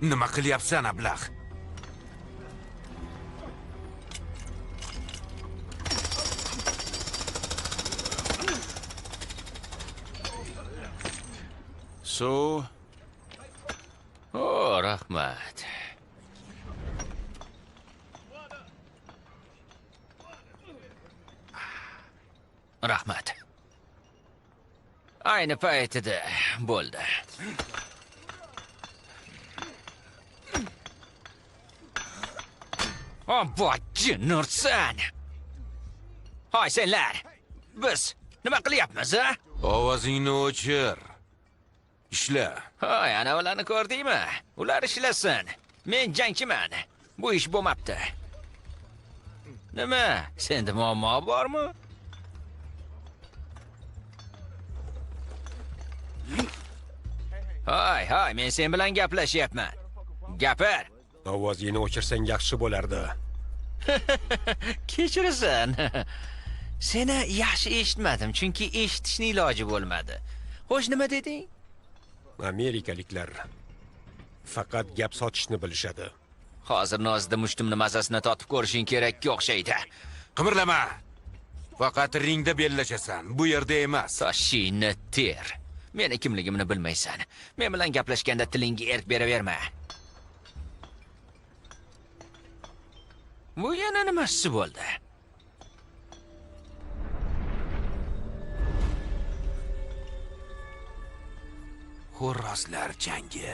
Nima qilyapsan, ablah? Suv. O, rahmat. Rahmat. Ayni paytida bo'ldi. Obbochi Nursan. Hoy senlar. Biz nima qilyapmiz, a? Ovozingni o'chir. Ishla. Hoy, ana ularni ko'rdingmi? Ular ishlasin. Men jangchiman. Bu ish bo'lmabdi. Nima? Senda muammo bormi? Hoy, men sen bilan gaplashyapman. Gapir. Ovozingni o'chirsang yaxshi bo'lardi. Kechirasan. Seni yaxshi eshitmadim, chunki eshitishning iloji bo'lmadi. Xo'sh, nima deding? Amerikaliklar faqat gap sotishni bilishadi. Hozir nozida mushtumni mazasini totib ko'rishing kerakka o'xshaydi. Qimirlama. Faqat ringda bellashasan, bu yerda emas. Toshingni ter. Meni kimligimni bilmaysan. Men bilan gaplashganda tilingga erk beraverma. Bu yana nimasi bo'ldi? Xo'rozlar jangi.